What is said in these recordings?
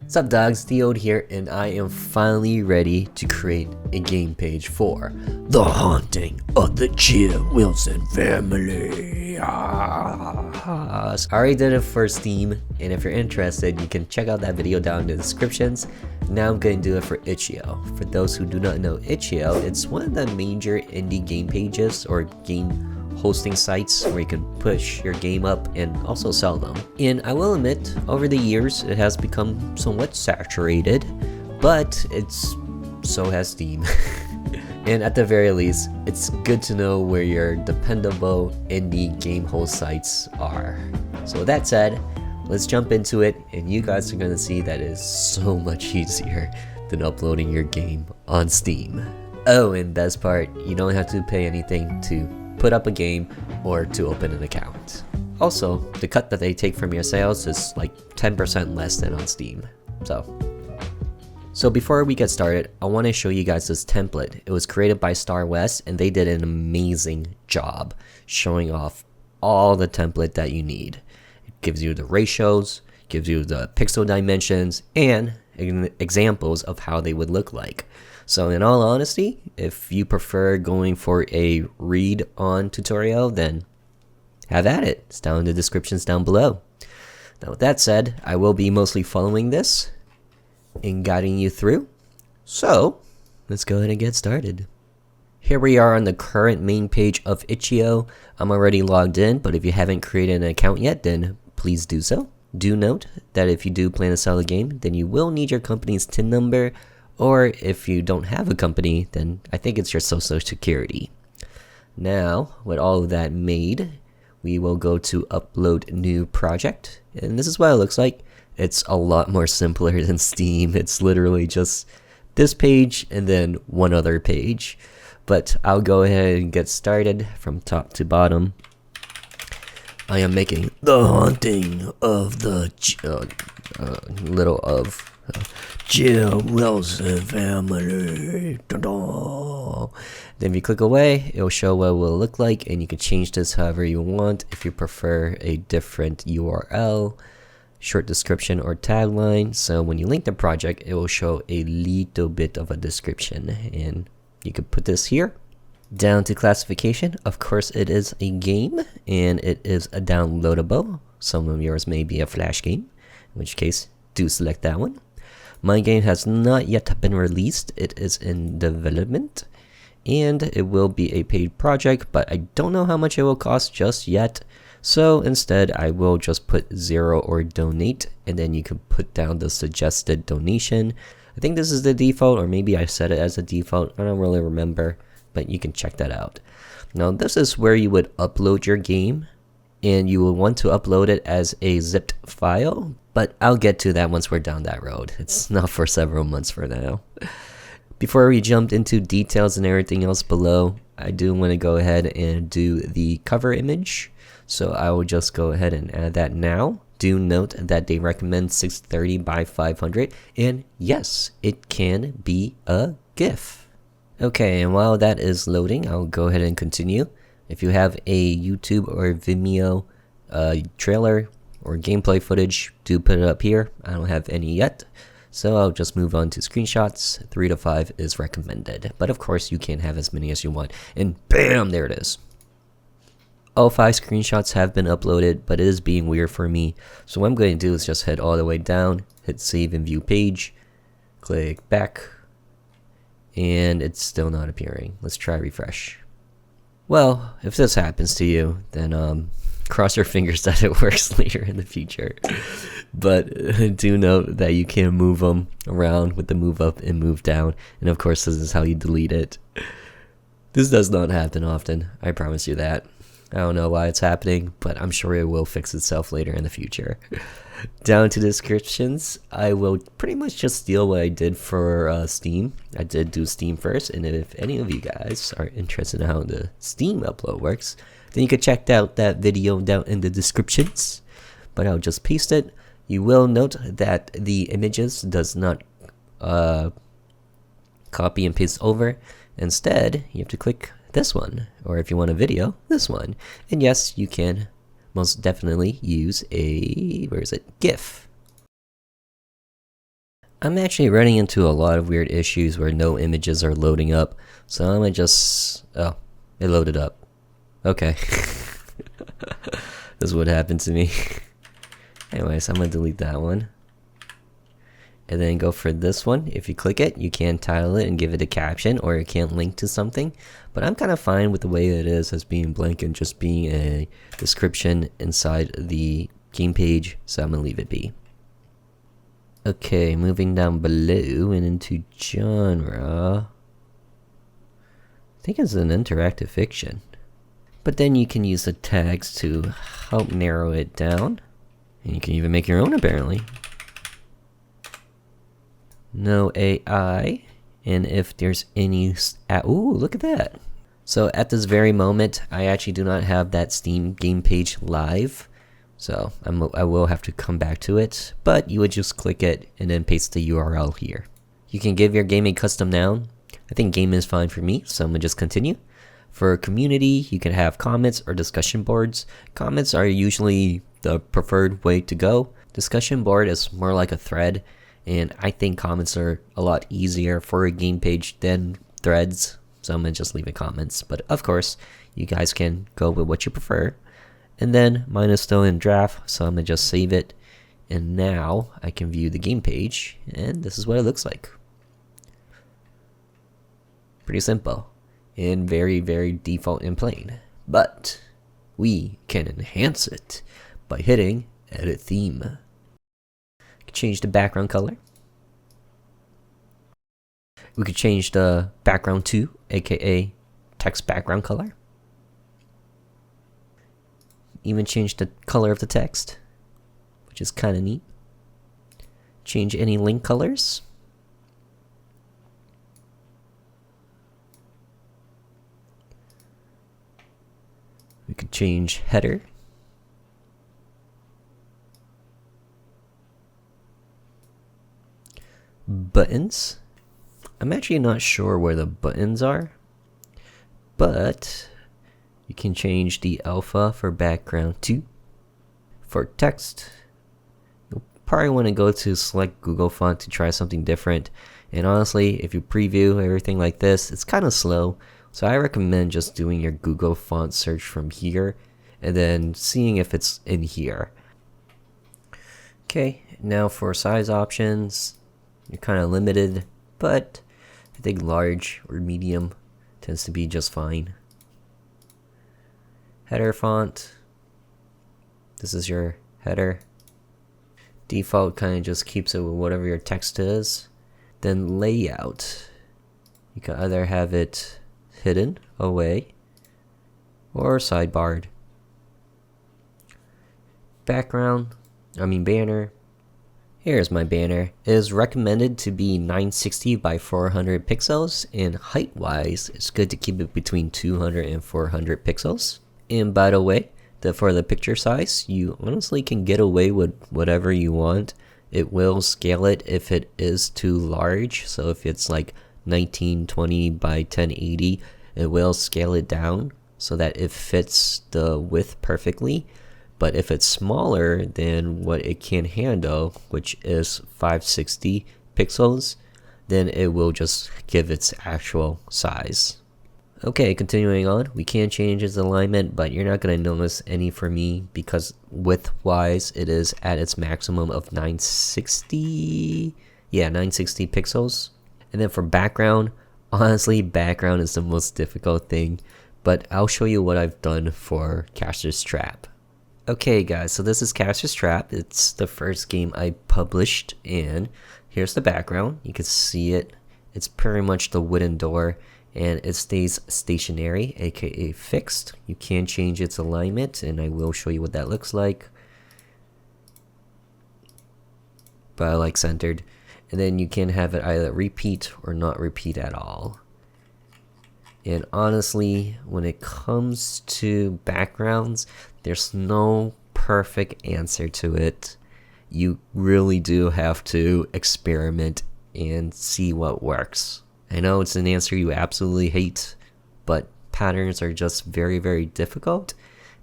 What's up dogs, TheOdie here, and I am finally ready to create a game page for The Haunting of the Jill Wilson Family. I already did it for Steam, and if you're interested, you can check out that video down in the descriptions. Now I'm going to do it for Itch.io. For those who do not know Itch.io, it's one of the major indie game pages or game hosting sites where you can push your game up and also sell them. And I will admit, over the years it has become somewhat saturated, but so has Steam. And at the very least, it's good to know where your dependable indie game host sites are. So with that said, let's jump into it, and you guys are gonna see that it is so much easier than uploading your game on Steam. Oh, and best part, you don't have to pay anything to put up a game or to open an account. Also, the cut that they take from your sales is like 10% less than on Steam. So before we get started, I want to show you guys this template. It was created by Star West, and they did an amazing job showing off all the template that you need. It gives you the ratios, gives you the pixel dimensions, and examples of how they would look like. So in all honesty, if you prefer going for a read-on tutorial, then have at it. It's down in the descriptions down below. Now with that said, I will be mostly following this and guiding you through. So let's go ahead and get started. Here we are on the current main page of Itch.io. I'm already logged in, but if you haven't created an account yet, then please do so. Do note that if you do plan to sell a game, then you will need your company's TIN number, or if you don't have a company, then I think it's your social security. Now, with all of that made, we will go to upload new project, and this is what it looks like. It's a lot more simpler than Steam. It's literally just this page and then one other page. But I'll go ahead and get started from top to bottom. I am making The Haunting of the Jill Wilson Family. Then if you click away, it will show what it will look like, and you can change this however you want. If you prefer a different URL, short description, or tagline, so when you link the project, it will show a little bit of a description, and you could put this here. Down to classification, of course it is a game, and it is a downloadable. Some of yours may be a flash game, in which case do select that one. My game has not yet been released. It is in development, and it will be a paid project, but I don't know how much it will cost just yet. So instead, I will just put 0 or donate, and then you can put down the suggested donation. I think this is the default, or maybe I set it as a default. I don't really remember, but you can check that out. Now, this is where you would upload your game, and you will want to upload it as a zipped file, but I'll get to that once we're down that road. It's not for several months for now. Before we jump into details and everything else below, I do want to go ahead and do the cover image. So I will just go ahead and add that now. Do note that they recommend 630 by 500, and yes, it can be a GIF. Okay, and while that is loading, I'll go ahead and continue. If you have a YouTube or Vimeo trailer or gameplay footage, do put it up here. I don't have any yet, so I'll just move on to screenshots. 3 to 5 is recommended, but of course you can have as many as you want. And bam, there it is. All 5 screenshots have been uploaded, but it is being weird for me. So what I'm going to do is just head all the way down, hit save and view page, click back, and it's still not appearing. Let's try refresh. Well, if this happens to you, then cross your fingers that it works later in the future. But do note that you can move them around with the move up and move down, and of course this is how you delete it. This does not happen often, I promise you that. I don't know why it's happening, but I'm sure it will fix itself later in the future. Down to descriptions, I will pretty much just steal what I did for Steam. I did do Steam first, and if any of you guys are interested in how the Steam upload works, then you can check out that video down in the descriptions. But I'll just paste it. You will note that the images does not copy and paste over. Instead, you have to click this one, or if you want a video, this one. And yes, you can most definitely use a, GIF. I'm actually running into a lot of weird issues where no images are loading up, so I'm gonna just... Oh, it loaded up. Okay. This is what happened to me. Anyways, I'm gonna delete that one. And then go for this one. If you click it, you can title it and give it a caption, or it can link to something. But I'm kind of fine with the way it is as being blank and just being a description inside the game page, so I'm gonna leave it be. Okay, moving down below and into genre. I think it's an interactive fiction. But then you can use the tags to help narrow it down. And you can even make your own, apparently. No AI. And if there's any... Ooh, look at that. So at this very moment, I actually do not have that Steam game page live. So I will have to come back to it, but you would just click it and then paste the URL here. You can give your game a custom noun. I think game is fine for me, so I'm gonna just continue. For community, you can have comments or discussion boards. Comments are usually the preferred way to go. Discussion board is more like a thread, and I think comments are a lot easier for a game page than threads, so I'm gonna just leave it comments. But of course, you guys can go with what you prefer. And then mine is still in draft, so I'm gonna just save it. And now I can view the game page, and this is what it looks like. Pretty simple, and very, very default and plain. But we can enhance it by hitting Edit Theme. Change the background color. We could change the background to, aka text background color. Even change the color of the text, which is kind of neat. Change any link colors. We could change header. Buttons. I'm actually not sure where the buttons are, but you can change the alpha for background to. For text, you'll probably want to go to select Google font to try something different. And honestly, if you preview everything like this, it's kind of slow. So I recommend just doing your Google font search from here and then seeing if it's in here. Okay, now for size options, you're kind of limited, but I think large or medium tends to be just fine. Header font. This is your header. Default kind of just keeps it with whatever your text is. Then layout. You can either have it hidden away or sidebarred. Banner. Here's my banner. It is recommended to be 960 by 400 pixels, and height wise, it's good to keep it between 200 and 400 pixels. And by the way, for the picture size, you honestly can get away with whatever you want. It will scale it if it is too large. So if it's like 1920 by 1080, it will scale it down so that it fits the width perfectly. But if it's smaller than what it can handle, which is 560 pixels, then it will just give its actual size. Okay, continuing on, we can change its alignment, but you're not going to notice any for me because width-wise, it is at its maximum of 960. Yeah, 960 pixels. And then for background, honestly, background is the most difficult thing, but I'll show you what I've done for Caster's Trap. Okay guys, so this is Caster's Trap. It's the first game I published, and here's the background. You can see it. It's pretty much the wooden door, and it stays stationary, aka fixed. You can change its alignment, and I will show you what that looks like. But I like centered. And then you can have it either repeat or not repeat at all. And honestly, when it comes to backgrounds, there's no perfect answer to it. You really do have to experiment and see what works. I know it's an answer you absolutely hate, but patterns are just very, very difficult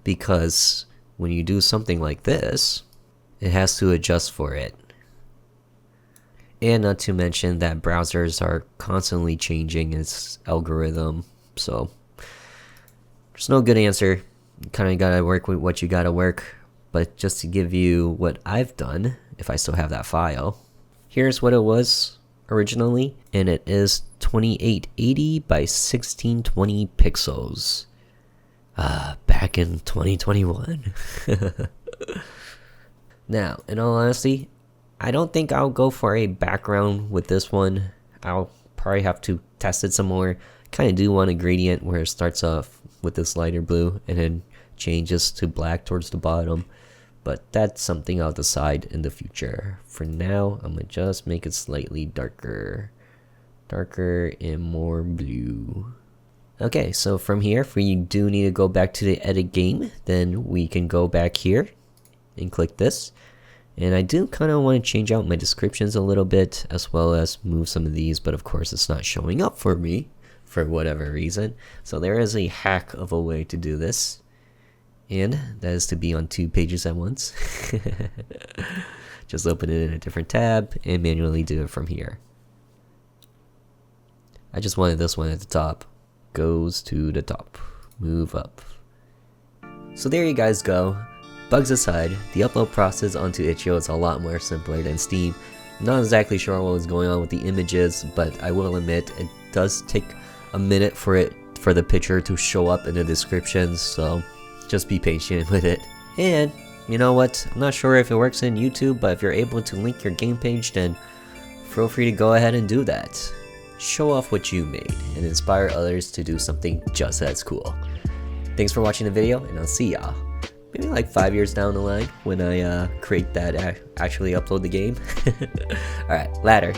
because when you do something like this, it has to adjust for it. And not to mention that browsers are constantly changing its algorithm, so there's no good answer. You kind of gotta work with what you gotta work. But just to give you what I've done, if I still have that file, here's what it was originally, and it is 2880 by 1620 pixels. Back in 2021. Now, in all honesty, I don't think I'll go for a background with this one. I'll probably have to test it some more. Kind of do want a gradient where it starts off with this lighter blue and then changes to black towards the bottom. But that's something I'll decide in the future. For now, I'm gonna just make it slightly darker. Darker and more blue. Okay, so from here, if we do need to go back to the edit game, then we can go back here and click this. And I do kind of want to change out my descriptions a little bit, as well as move some of these, but of course it's not showing up for me for whatever reason. So there is a hack of a way to do this. And that is to be on 2 pages at once. Just open it in a different tab and manually do it from here. I just wanted this one at the top. Goes to the top. Move up. So there you guys go. Bugs aside, the upload process onto Itch.io is a lot more simpler than Steam. I'm not exactly sure what was going on with the images, but I will admit it does take a minute for the picture to show up in the descriptions, so just be patient with it. And you know what, I'm not sure if it works in YouTube, but if you're able to link your game page, then feel free to go ahead and do that. Show off what you made and inspire others to do something just as cool. Thanks for watching the video, and I'll see y'all maybe like 5 years down the line when I create that actually upload the game. Alright, later.